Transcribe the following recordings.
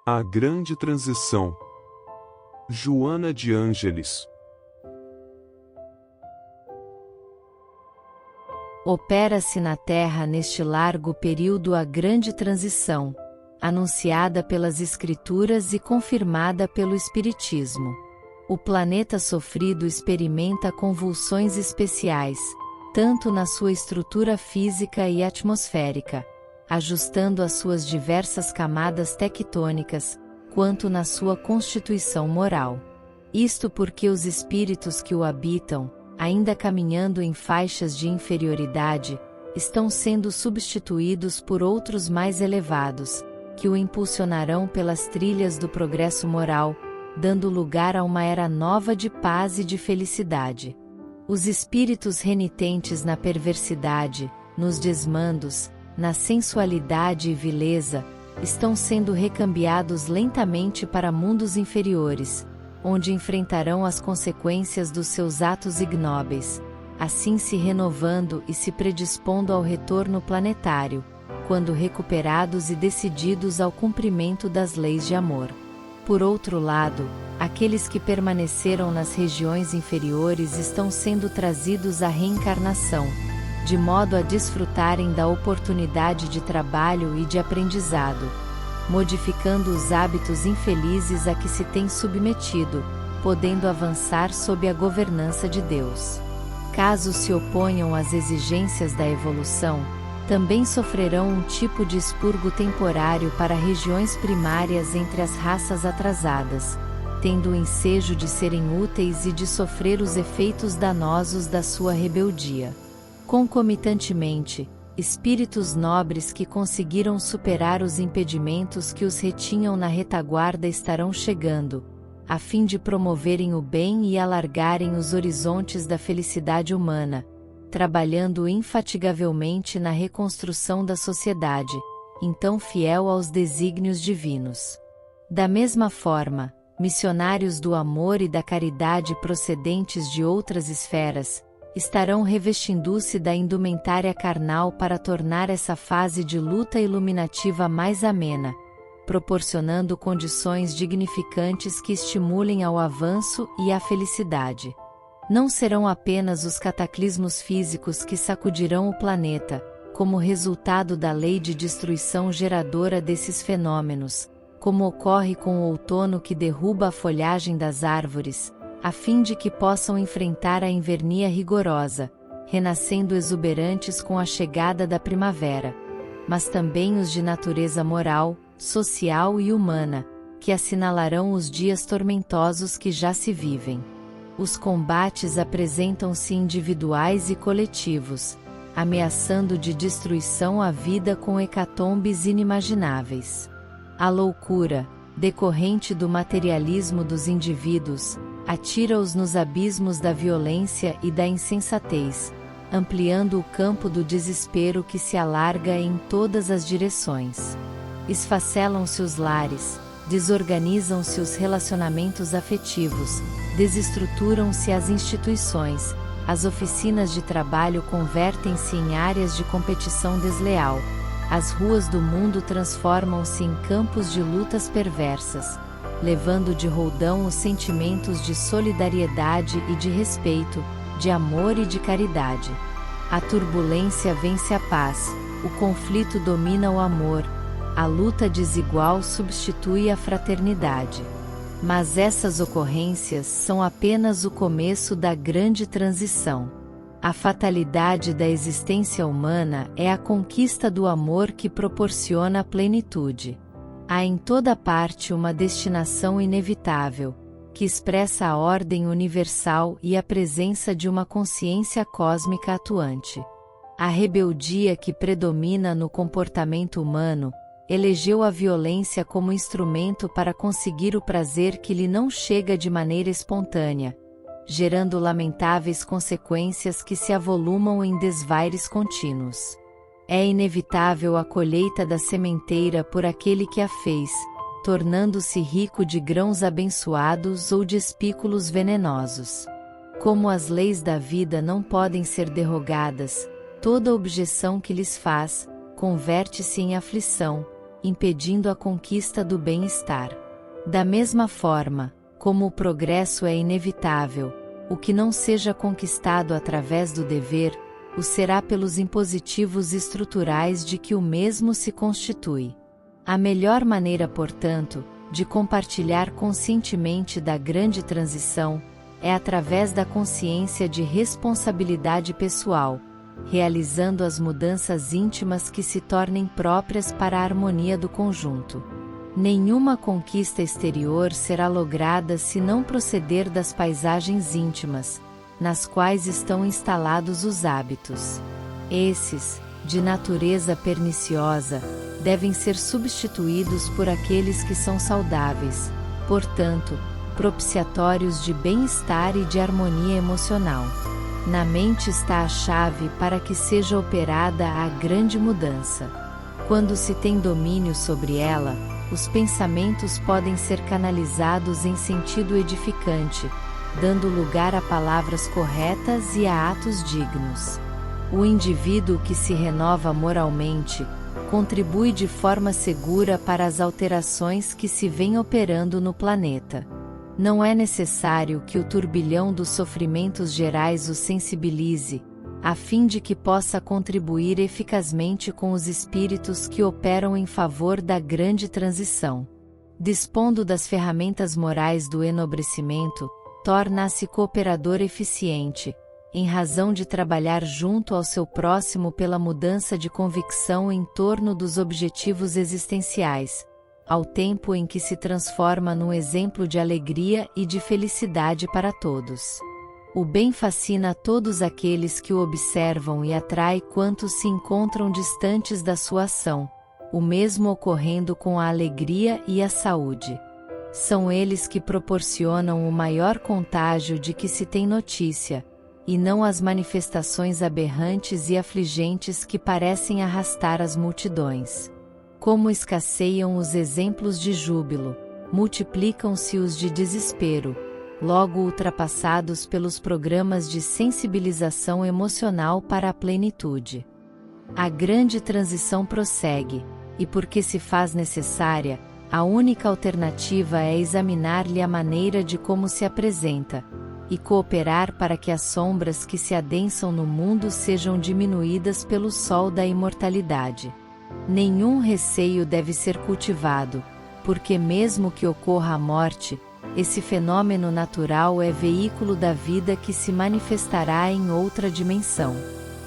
A Grande Transição. Joana de Ângeles. Opera-se na Terra neste largo período a grande transição, anunciada pelas Escrituras e confirmada pelo Espiritismo. O planeta sofrido experimenta convulsões especiais, tanto na sua estrutura física e atmosférica, ajustando as suas diversas camadas tectônicas, quanto na sua constituição moral. Isto porque os espíritos que o habitam, ainda caminhando em faixas de inferioridade, estão sendo substituídos por outros mais elevados, que o impulsionarão pelas trilhas do progresso moral, dando lugar a uma era nova de paz e de felicidade. Os espíritos renitentes na perversidade, nos desmandos, na sensualidade e vileza, estão sendo recambiados lentamente para mundos inferiores, onde enfrentarão as consequências dos seus atos ignóbeis, assim se renovando e se predispondo ao retorno planetário, quando recuperados e decididos ao cumprimento das leis de amor. Por outro lado, aqueles que permaneceram nas regiões inferiores estão sendo trazidos à reencarnação, de modo a desfrutarem da oportunidade de trabalho e de aprendizado, modificando os hábitos infelizes a que se tem submetido, podendo avançar sob a governança de Deus. Caso se oponham às exigências da evolução, também sofrerão um tipo de expurgo temporário para regiões primárias entre as raças atrasadas, tendo o ensejo de serem úteis e de sofrer os efeitos danosos da sua rebeldia. Concomitantemente, espíritos nobres que conseguiram superar os impedimentos que os retinham na retaguarda estarão chegando, a fim de promoverem o bem e alargarem os horizontes da felicidade humana, trabalhando infatigavelmente na reconstrução da sociedade, então fiel aos desígnios divinos. Da mesma forma, missionários do amor e da caridade procedentes de outras esferas, estarão revestindo-se da indumentária carnal para tornar essa fase de luta iluminativa mais amena, proporcionando condições dignificantes que estimulem ao avanço e à felicidade. Não serão apenas os cataclismos físicos que sacudirão o planeta, como resultado da lei de destruição geradora desses fenômenos, como ocorre com o outono que derruba a folhagem das árvores, a fim de que possam enfrentar a invernia rigorosa, renascendo exuberantes com a chegada da primavera, mas também os de natureza moral, social e humana, que assinalarão os dias tormentosos que já se vivem. Os combates apresentam-se individuais e coletivos, ameaçando de destruição a vida com hecatombes inimagináveis. A loucura, decorrente do materialismo dos indivíduos, atira-os nos abismos da violência e da insensatez, ampliando o campo do desespero que se alarga em todas as direções. Esfacelam-se os lares, desorganizam-se os relacionamentos afetivos, desestruturam-se as instituições, as oficinas de trabalho convertem-se em áreas de competição desleal, as ruas do mundo transformam-se em campos de lutas perversas, levando de roldão os sentimentos de solidariedade e de respeito, de amor e de caridade. A turbulência vence a paz, o conflito domina o amor, a luta desigual substitui a fraternidade. Mas essas ocorrências são apenas o começo da grande transição. A fatalidade da existência humana é a conquista do amor que proporciona a plenitude. Há em toda parte uma destinação inevitável, que expressa a ordem universal e a presença de uma consciência cósmica atuante. A rebeldia que predomina no comportamento humano, elegeu a violência como instrumento para conseguir o prazer que lhe não chega de maneira espontânea, gerando lamentáveis consequências que se avolumam em desvaires contínuos. É inevitável a colheita da sementeira por aquele que a fez, tornando-se rico de grãos abençoados ou de espículos venenosos. Como as leis da vida não podem ser derrogadas, toda objeção que lhes faz, converte-se em aflição, impedindo a conquista do bem-estar. Da mesma forma, como o progresso é inevitável, o que não seja conquistado através do dever, o será pelos impositivos estruturais de que o mesmo se constitui. A melhor maneira, portanto, de compartilhar conscientemente da grande transição, é através da consciência de responsabilidade pessoal, realizando as mudanças íntimas que se tornem próprias para a harmonia do conjunto. Nenhuma conquista exterior será lograda se não proceder das paisagens íntimas, nas quais estão instalados os hábitos. Esses, de natureza perniciosa, devem ser substituídos por aqueles que são saudáveis, portanto, propiciatórios de bem-estar e de harmonia emocional. Na mente está a chave para que seja operada a grande mudança. Quando se tem domínio sobre ela, os pensamentos podem ser canalizados em sentido edificante, dando lugar a palavras corretas e a atos dignos. O indivíduo que se renova moralmente, contribui de forma segura para as alterações que se vêm operando no planeta. Não é necessário que o turbilhão dos sofrimentos gerais o sensibilize, a fim de que possa contribuir eficazmente com os espíritos que operam em favor da grande transição. Dispondo das ferramentas morais do enobrecimento, torna-se cooperador eficiente, em razão de trabalhar junto ao seu próximo pela mudança de convicção em torno dos objetivos existenciais, ao tempo em que se transforma num exemplo de alegria e de felicidade para todos. O bem fascina todos aqueles que o observam e atrai quantos se encontram distantes da sua ação, o mesmo ocorrendo com a alegria e a saúde. São eles que proporcionam o maior contágio de que se tem notícia, e não as manifestações aberrantes e afligentes que parecem arrastar as multidões. Como escasseiam os exemplos de júbilo, multiplicam-se os de desespero, logo ultrapassados pelos programas de sensibilização emocional para a plenitude. A grande transição prossegue, e porque se faz necessária, a única alternativa é examinar-lhe a maneira de como se apresenta, e cooperar para que as sombras que se adensam no mundo sejam diminuídas pelo sol da imortalidade. Nenhum receio deve ser cultivado, porque mesmo que ocorra a morte, esse fenômeno natural é veículo da vida que se manifestará em outra dimensão.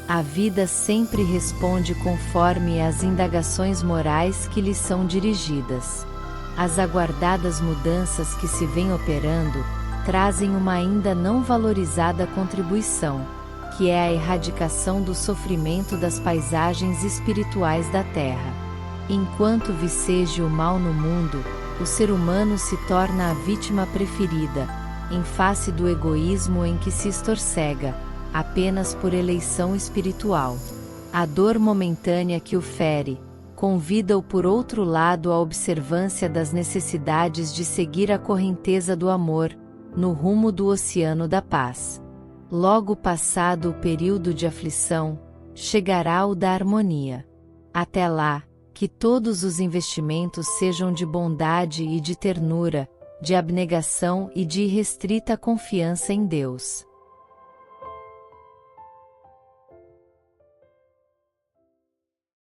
A vida sempre responde conforme as indagações morais que lhe são dirigidas. As aguardadas mudanças que se vêm operando, trazem uma ainda não valorizada contribuição, que é a erradicação do sofrimento das paisagens espirituais da Terra. Enquanto viceje o mal no mundo, o ser humano se torna a vítima preferida, em face do egoísmo em que se estorcega, apenas por eleição espiritual. A dor momentânea que o fere, convida-o por outro lado à observância das necessidades de seguir a correnteza do amor, no rumo do oceano da paz. Logo passado o período de aflição, chegará o da harmonia. Até lá, que todos os investimentos sejam de bondade e de ternura, de abnegação e de irrestrita confiança em Deus.